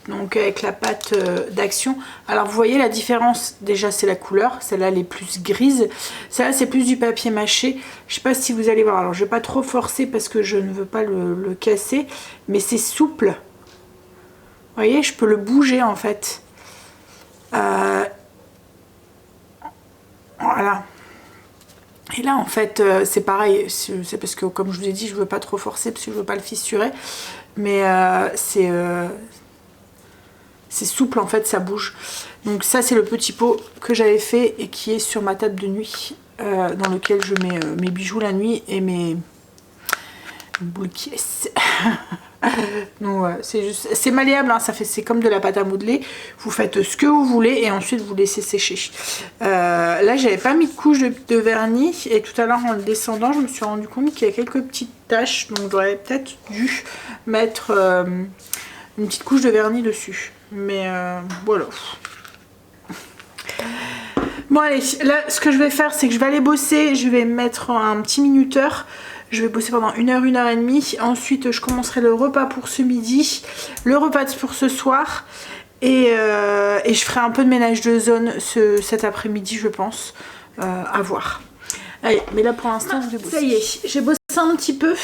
donc avec la pâte d'Action. Alors vous voyez la différence, déjà c'est la couleur, celle-là elle est plus grise, celle-là c'est plus du papier mâché. Je sais pas si vous allez voir, alors je vais pas trop forcer parce que je ne veux pas le casser, mais c'est souple. Vous voyez, je peux le bouger en fait. Voilà. Et là en fait c'est pareil, c'est parce que comme je vous ai dit je veux pas trop forcer parce que je veux pas le fissurer. Mais c'est souple en fait, ça bouge. Donc ça c'est le petit pot que j'avais fait et qui est sur ma table de nuit. Dans lequel je mets mes bijoux la nuit et mes boules pièces. Donc c'est malléable, hein, c'est comme de la pâte à modeler. Vous faites ce que vous voulez et ensuite vous laissez sécher. Là j'avais pas mis de couche de vernis et tout à l'heure en le descendant je me suis rendu compte qu'il y a quelques petites taches, donc j'aurais peut-être dû mettre une petite couche de vernis dessus, mais voilà. Bon allez, là ce que je vais faire c'est que je vais aller bosser, je vais mettre un petit minuteur. Je vais bosser pendant 1 heure, 1 heure et demie. Ensuite, je commencerai le repas pour ce midi, le repas pour ce soir. Et je ferai un peu de ménage de zone cet après-midi, je pense. À voir. Allez, mais là pour l'instant, je vais bosser. Ça y est, j'ai bossé un petit peu.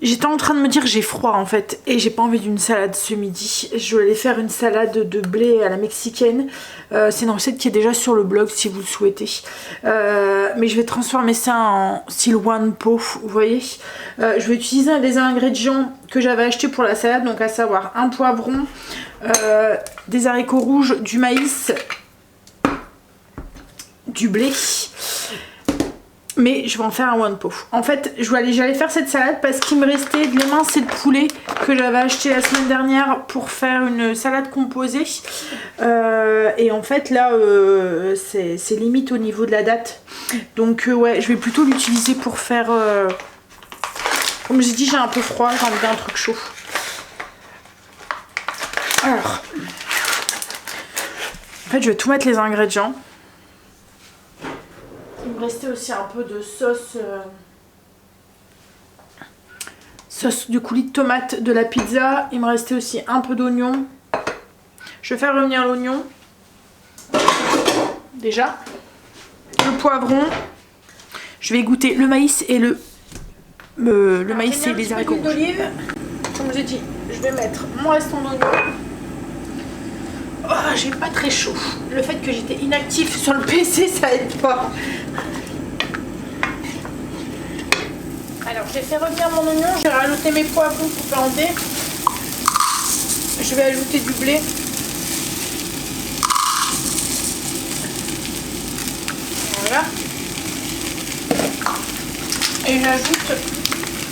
J'étais en train de me dire que j'ai froid en fait et j'ai pas envie d'une salade ce midi. Je vais aller faire une salade de blé à la mexicaine. C'est une recette qui est déjà sur le blog si vous le souhaitez. Mais je vais transformer ça en style one pot, vous voyez. Je vais utiliser des ingrédients que j'avais achetés pour la salade, donc à savoir un poivron, des haricots rouges, du maïs, du blé. Mais je vais en faire un one pot. En fait, j'allais faire cette salade parce qu'il me restait de l'émincé de poulet que j'avais acheté la semaine dernière pour faire une salade composée. Et en fait, là, c'est limite au niveau de la date. Donc, ouais, je vais plutôt l'utiliser pour faire... Comme j'ai dit, j'ai un peu froid, j'ai envie d'un truc chaud. Alors... En fait, je vais tout mettre les ingrédients. Il me restait aussi un peu de sauce du coulis de tomate de la pizza. Il me restait aussi un peu d'oignon. Je vais faire revenir l'oignon. Déjà. Le poivron. Je vais goûter le maïs et le maïs et les haricots d'olive. Comme j'ai dit, je vais mettre mon restant d'oignon. Oh, j'ai pas très chaud. Le fait que j'étais inactif sur le PC, ça aide pas. Alors, j'ai fait revenir mon oignon. J'ai rajouté mes poivrons pour planter. Je vais ajouter du blé. Voilà. Et j'ajoute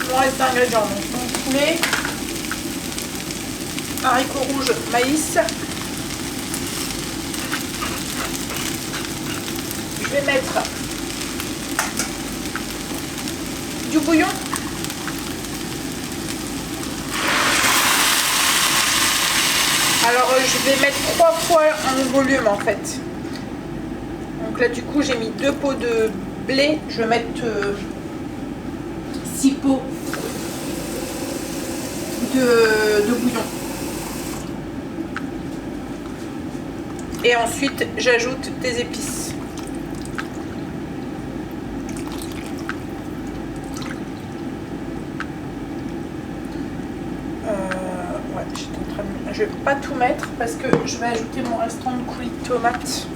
mon reste d'ingrédients. Donc, mon poulet, haricots rouges, maïs. Je vais mettre du bouillon. Alors je vais mettre 3 fois en volume en fait. Donc là du coup j'ai mis 2 pots de blé. Je vais mettre 6 pots de bouillon. Et ensuite j'ajoute des épices. Je vais pas tout mettre parce que je vais ajouter mon restant de coulis de tomate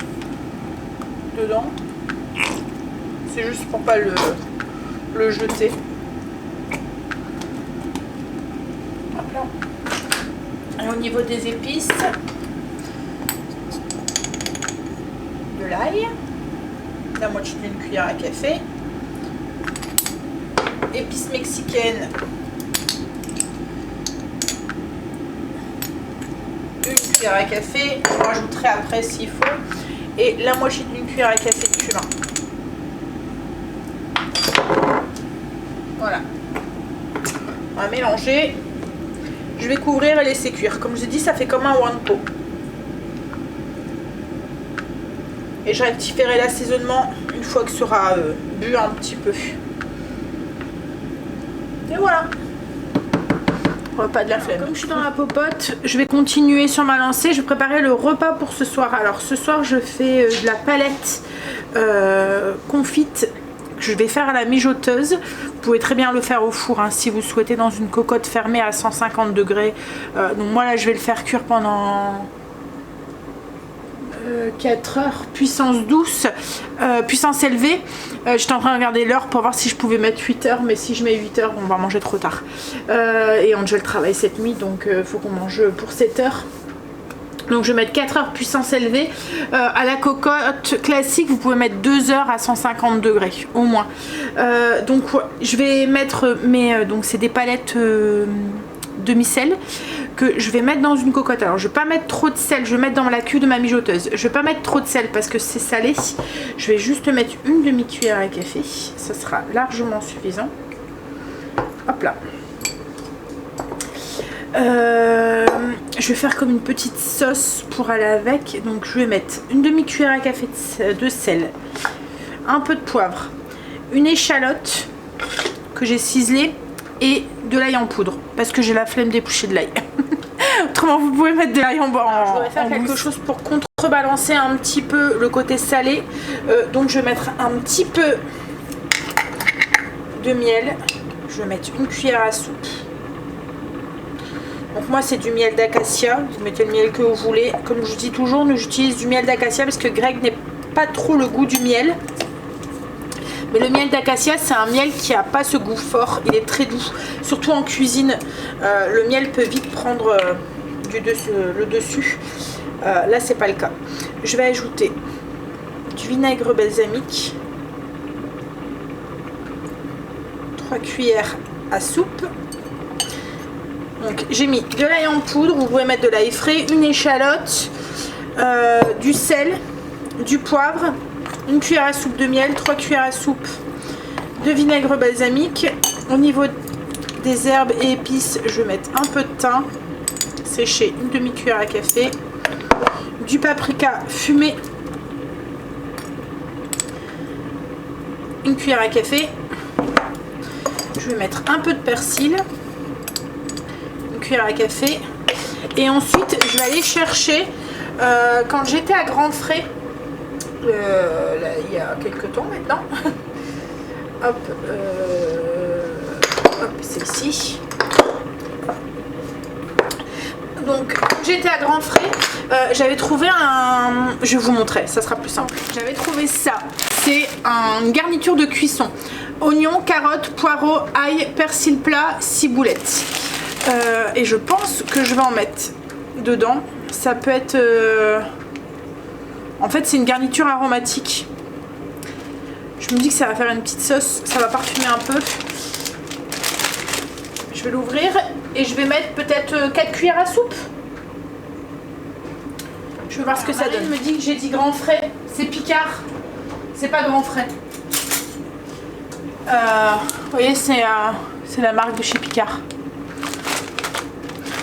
dedans. C'est juste pour pas le jeter. Hop là. Et au niveau des épices, de l'ail, la moitié d'une cuillère à café, épices mexicaines, une cuillère à café, je rajouterai après s'il faut, et la moitié d'une cuillère à café de cumin. Voilà. On va mélanger. Je vais couvrir et laisser cuire. Comme je vous ai dit, ça fait comme un one pot. Et je rectifierai l'assaisonnement une fois que sera bu un petit peu. Et voilà. Repas de la flemme. Comme je suis dans la popote, je vais continuer sur ma lancée. Je vais préparer le repas pour ce soir. Alors ce soir, je fais de la palette confite. Je vais faire à la mijoteuse. Vous pouvez très bien le faire au four hein, si vous souhaitez, dans une cocotte fermée à 150 degrés. Donc moi là, je vais le faire cuire pendant 4 heures, puissance douce, puissance élevée. J'étais en train de regarder l'heure pour voir si je pouvais mettre 8 heures, mais si je mets 8 heures, on va manger trop tard. Et Angel travaille cette nuit, donc faut qu'on mange pour 7 heures. Donc je vais mettre 4 heures puissance élevée. À la cocotte classique, vous pouvez mettre 2 heures à 150 degrés, au moins. Donc je vais mettre mes... donc c'est des palettes demi-sel que je vais mettre dans une cocotte. Alors je vais pas mettre trop de sel, je vais mettre dans la cuve de ma mijoteuse. Je vais pas mettre trop de sel parce que c'est salé. Je vais juste mettre une demi-cuillère à café. Ça sera largement suffisant. Hop là. Je vais faire comme une petite sauce pour aller avec. Donc je vais mettre une demi-cuillère à café de sel, un peu de poivre, une échalote que j'ai ciselée et de l'ail en poudre parce que j'ai la flemme d'éplucher de l'ail. Autrement vous pouvez mettre de l'ail en bois. Je voudrais faire quelque chose pour contrebalancer un petit peu le côté salé. Donc je vais mettre un petit peu de miel. Je vais mettre une cuillère à soupe. Donc moi c'est du miel d'acacia, vous mettez le miel que vous voulez. Comme je vous dis toujours, nous j'utilise du miel d'acacia parce que Greg n'est pas trop le goût du miel. Mais le miel d'acacia c'est un miel qui n'a pas ce goût fort, il est très doux. Surtout en cuisine, le miel peut vite prendre le dessus. Là c'est pas le cas. Je vais ajouter du vinaigre balsamique, 3 cuillères à soupe. Donc j'ai mis de l'ail en poudre, vous pouvez mettre de l'ail frais, une échalote, du sel, du poivre, une cuillère à soupe de miel, 3 cuillères à soupe de vinaigre balsamique. Au niveau des herbes et épices, je vais mettre un peu de thym séché, une demi-cuillère à café, du paprika fumé, une cuillère à café. Je vais mettre un peu de persil, cuillère à café, et ensuite je vais aller chercher quand j'étais à Grand Frais là, il y a quelques temps maintenant. Hop, hop c'est ici. Donc quand j'étais à Grand Frais, j'avais trouvé un... je vais vous montrer, ça sera plus simple. J'avais trouvé ça, c'est une garniture de cuisson: oignons, carottes, poireaux, ail, persil plat, ciboulette. Et je pense que je vais en mettre dedans. Ça peut être... En fait c'est une garniture aromatique. Je me dis que ça va faire une petite sauce, ça va parfumer un peu. Je vais l'ouvrir et je vais mettre peut-être 4 cuillères à soupe. Je vais voir ce que ça donne. Elle me dit que j'ai dit Grand Frais, c'est Picard, c'est pas Grand Frais. Vous voyez, c'est la marque de chez Picard.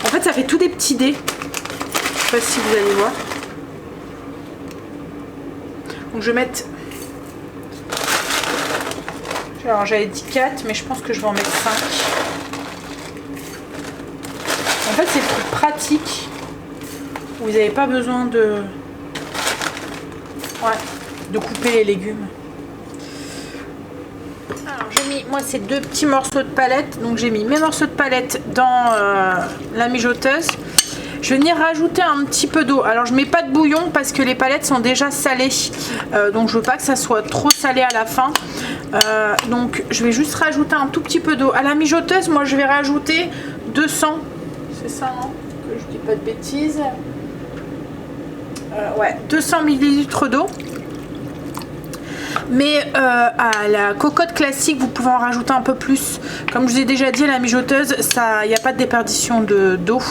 En fait ça fait tout des petits dés. Je sais pas si vous allez voir. Donc je vais mettre... Alors j'avais dit 4 mais je pense que je vais en mettre 5. En fait c'est le truc pratique. Vous n'avez pas besoin de... Ouais, de couper les légumes. Alors j'ai mis, moi c'est 2 petits morceaux de palette. Donc j'ai mis mes morceaux de palette dans la mijoteuse. Je vais venir rajouter un petit peu d'eau. Alors je mets pas de bouillon parce que les palettes sont déjà salées. Donc je veux pas que ça soit trop salé à la fin. Donc je vais juste rajouter un tout petit peu d'eau. À la mijoteuse, moi je vais rajouter 200. C'est ça, non? Que je dis pas de bêtises. Ouais, 200 ml d'eau. Mais à la cocotte classique, vous pouvez en rajouter un peu plus. Comme je vous ai déjà dit, à la mijoteuse, il n'y a pas de déperdition d'eau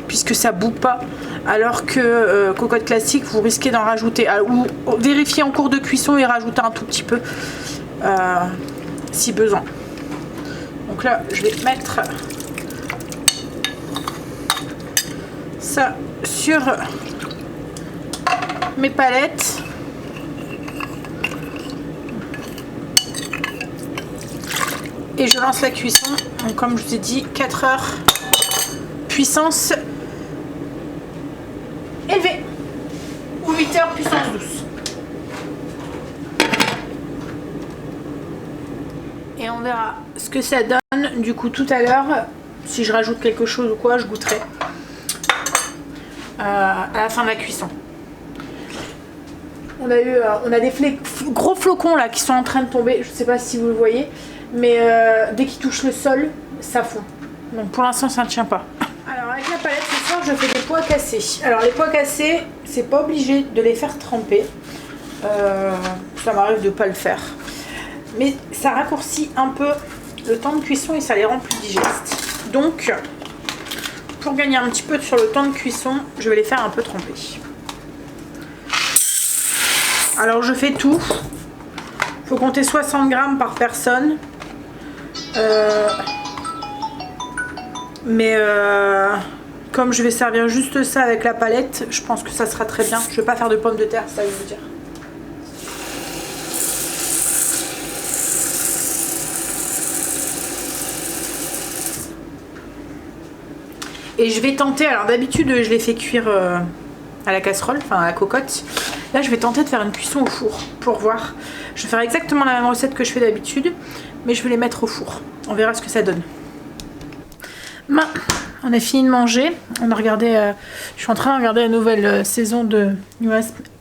puisque ça bout pas. Alors que cocotte classique, vous risquez d'en rajouter. Ou vérifier en cours de cuisson et rajouter un tout petit peu si besoin. Donc là, je vais mettre ça sur mes palettes. Et je lance la cuisson. Donc comme je vous ai dit, 4 heures. Puissance élevée. Ou 8 heures puissance douce. Et on verra ce que ça donne. Du coup tout à l'heure, si je rajoute quelque chose ou quoi, je goûterai à la fin de la cuisson. On a des gros flocons là qui sont en train de tomber. Je sais pas si vous le voyez, mais dès qu'ils touchent le sol, ça fond. Donc pour l'instant ça ne tient pas. Alors avec la palette ce soir je fais des pois cassés. Alors les pois cassés, c'est pas obligé de les faire tremper. Ça m'arrive de pas le faire. Mais ça raccourcit un peu le temps de cuisson et ça les rend plus digestes. Donc pour gagner un petit peu sur le temps de cuisson, je vais les faire un peu tremper. Alors je fais tout. Faut compter 60 grammes par personne. Mais comme je vais servir juste ça avec la palette, je pense que ça sera très bien. Je vais pas faire de pommes de terre, ça je veux dire. Et je vais tenter, alors d'habitude je les fais cuire à la casserole, enfin à la cocotte. Là je vais tenter de faire une cuisson au four pour voir. Je vais faire exactement la même recette que je fais d'habitude, mais je vais les mettre au four. On verra ce que ça donne. Ben, on a fini de manger. On a regardé, je suis en train de regarder la nouvelle saison de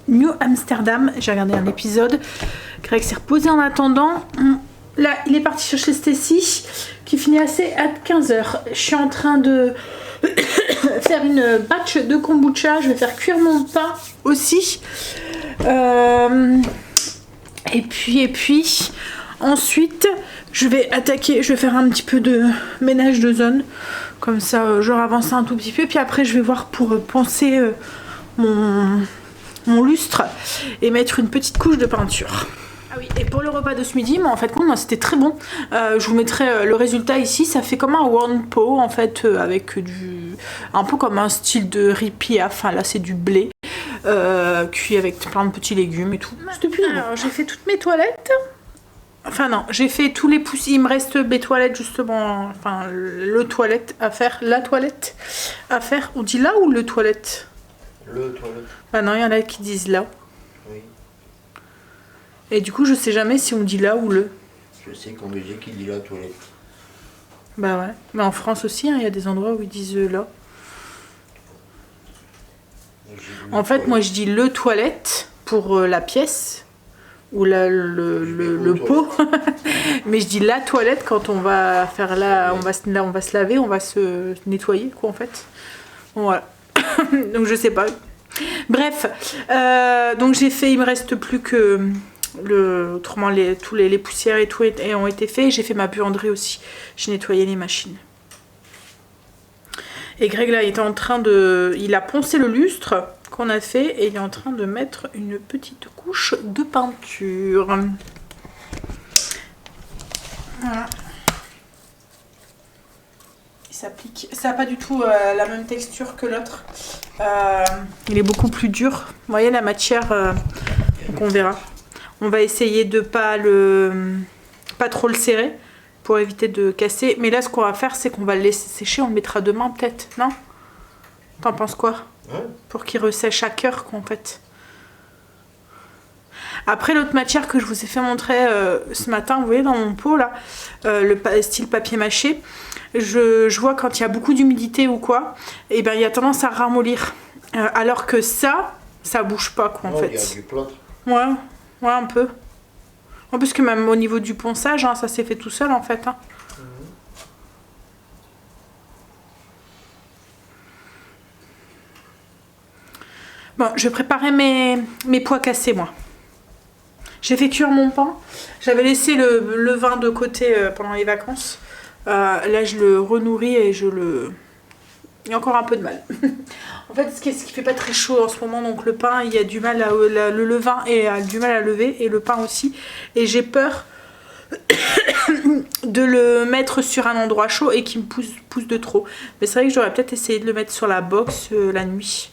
New Amsterdam. J'ai regardé un épisode. Greg s'est reposé en attendant. Là il est parti chercher Stacy qui finit assez à 15 h. Je suis en train de faire une batch de kombucha. Je vais faire cuire mon pain aussi. Et puis ensuite je vais attaquer, je vais faire un petit peu de ménage de zone. Comme ça je avance un tout petit peu. Puis après je vais voir pour poncer mon lustre et mettre une petite couche de peinture. Ah oui, et pour le repas de ce midi, en fait, c'était très bon. Je vous mettrai le résultat ici. Ça fait comme un wonpo en fait, avec un peu comme un style de riz piaf. Enfin là, c'est du blé cuit avec plein de petits légumes et tout. C'était plus bon. Alors j'ai fait toutes mes toilettes. Enfin non, j'ai fait tous les pouces. Il me reste mes toilettes justement. Enfin le toilette à faire, la toilette à faire. On dit là ou le toilette? Le toilette. Bah non, il y en a qui disent là. Oui. Et du coup, je sais jamais si on dit là ou le. Je sais qu'en Belgique, il dit la toilette. Bah ouais. Mais en France aussi, il y a des endroits où ils disent là. En fait, moi je dis le toilette pour la pièce ou le pot. Mais je dis la toilette quand on va faire on va se laver, on va se nettoyer quoi en fait. Bon, voilà. Donc je sais pas. Bref, donc j'ai fait, il me reste plus que autrement tous les poussières et tout ont été faits. J'ai fait ma buanderie aussi. J'ai nettoyé les machines. Et Greg là il est en train il a poncé le lustre qu'on a fait et il est en train de mettre une petite couche de peinture. Voilà. Il s'applique. Ça n'a pas du tout la même texture que l'autre. Il est beaucoup plus dur. Vous voyez la matière, donc on verra. On va essayer de pas trop le serrer pour éviter de casser. Mais là ce qu'on va faire c'est qu'on va le laisser sécher. On le mettra demain peut-être, non? T'en penses quoi? Ouais. Pour qu'il ressèche à cœur quoi en fait. Après l'autre matière que je vous ai fait montrer ce matin, vous voyez dans mon pot là, le style papier mâché, je vois quand il y a beaucoup d'humidité ou quoi, et ben il y a tendance à ramollir. Alors que ça bouge pas quoi en fait. Il y a du plâtre. Ouais, un peu. En plus que même au niveau du ponçage, hein, ça s'est fait tout seul en fait. Hein. Bon, je vais préparer mes pois cassés moi. J'ai fait cuire mon pain. J'avais laissé le vin de côté pendant les vacances. Là, je le renourris et il y a encore un peu de mal. En fait, ce qui fait pas très chaud en ce moment, donc le pain, il y a du mal le levain a du mal à lever et le pain aussi. Et j'ai peur de le mettre sur un endroit chaud et qui me pousse de trop. Mais c'est vrai que j'aurais peut-être essayé de le mettre sur la box la nuit.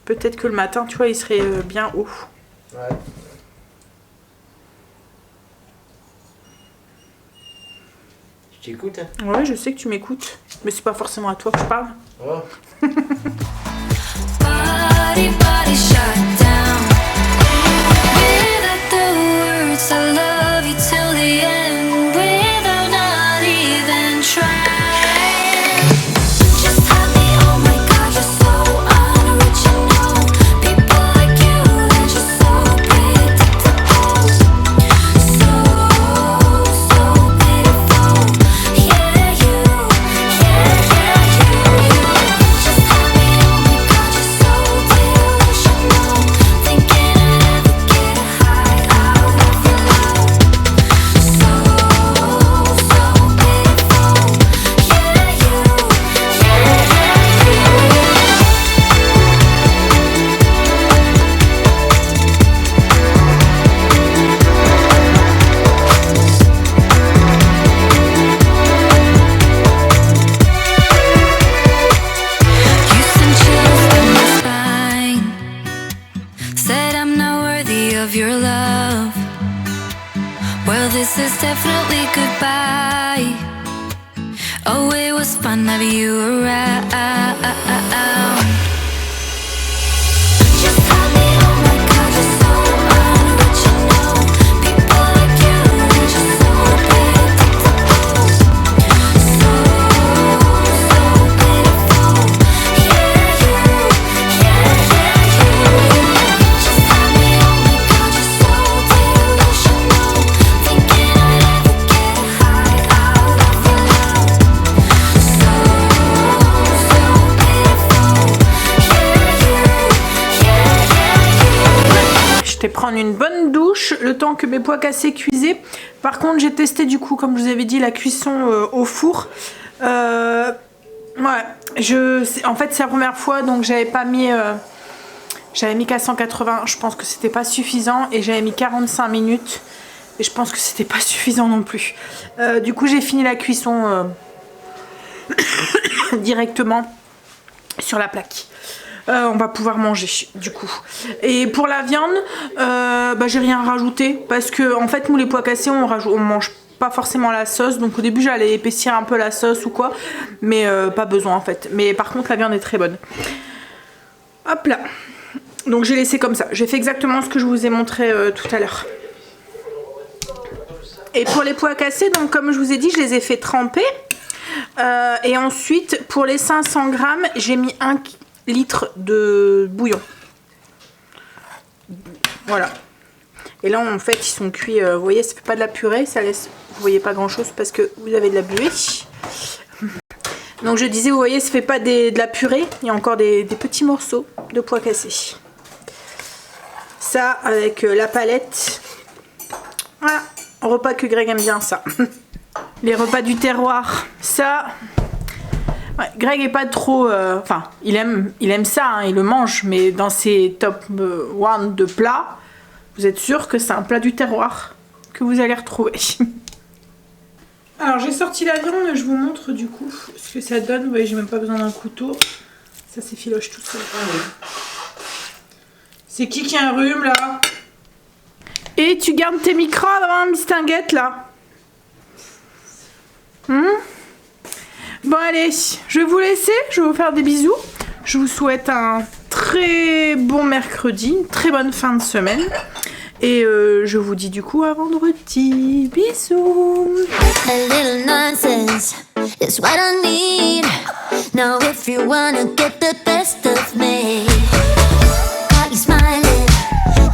Peut-être que le matin, tu vois, il serait bien haut. Ouais. Je t'écoute, hein. Ouais, je sais que tu m'écoutes. Mais c'est pas forcément à toi que je parle. Oh. Body, body shut down. Without the words, I love you till the end. Without not even trying. Just have me, oh my God, you're so unoriginal. People like you, they're just so predictable. So pitiful. Yeah, you. Just have me, oh my God, you're so delusional. Thinking I'd ever get high out of your love. So pitiful. Yeah, you. You sent chills down my spine. Said I'm not worthy of your love. Well, this is definitely goodbye. Oh, it was fun having you around. Just have me, oh my God, you're so unoriginal. People like you, they're just so predictable. So pitiful. Yeah, you. Just have me, oh my God, you're so delusional. Thinking I'd ever get high out of your love. So pitiful. Je vais prendre une bonne douche le temps que mes pois cassés cuisaient. Par contre, j'ai testé du coup, comme je vous avais dit, la cuisson au four. Ouais, en fait, c'est la première fois, donc j'avais pas mis. J'avais mis qu'à 180, je pense que c'était pas suffisant. Et j'avais mis 45 minutes. Et je pense que c'était pas suffisant non plus. Du coup, j'ai fini la cuisson directement sur la plaque. On va pouvoir manger du coup. Et pour la viande, j'ai rien rajouté parce que en fait nous les pois cassés on mange pas forcément la sauce, donc au début j'allais épaissir un peu la sauce ou quoi, mais pas besoin en fait. Mais par contre la viande est très bonne. Hop là. Donc j'ai laissé comme ça. J'ai fait exactement ce que je vous ai montré tout à l'heure. Et pour les pois cassés, donc comme je vous ai dit, je les ai fait tremper. Et ensuite pour les 500 grammes, j'ai mis 1 litre de bouillon. Voilà. Et là en fait ils sont cuits, vous voyez, ça fait pas de la purée, ça laisse, vous voyez pas grand chose parce que vous avez de la buée. Donc je disais, vous voyez, ça fait pas de la purée, il y a encore des petits morceaux de pois cassés. Ça avec la palette. Voilà, repas que Greg aime bien ça. Les repas du terroir, ça. Ouais, Greg est pas trop, enfin, il aime ça, hein, il le mange, mais dans ses top 1 de plats, vous êtes sûr que c'est un plat du terroir que vous allez retrouver. Alors j'ai sorti la viande, je vous montre du coup ce que ça donne. Vous voyez, j'ai même pas besoin d'un couteau, ça s'effiloche tout seul. C'est qui a un rhume là? Et tu gardes tes micros avant une distinguette là. Bon allez, je vais vous laisser, je vais vous faire des bisous. Je vous souhaite un très bon mercredi, une très bonne fin de semaine. Et je vous dis du coup à vendredi. Bisous. A little nonsense is what I need. Now if you wanna get the best of me, got you smiling,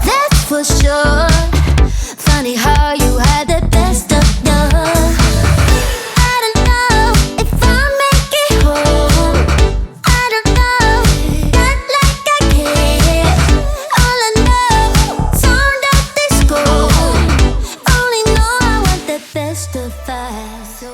that's for sure. Funny how you had the best of love. I don't know if I'll make it home. I don't know, not like I care. All I know, sound of this gold. Only know I want the best of us. So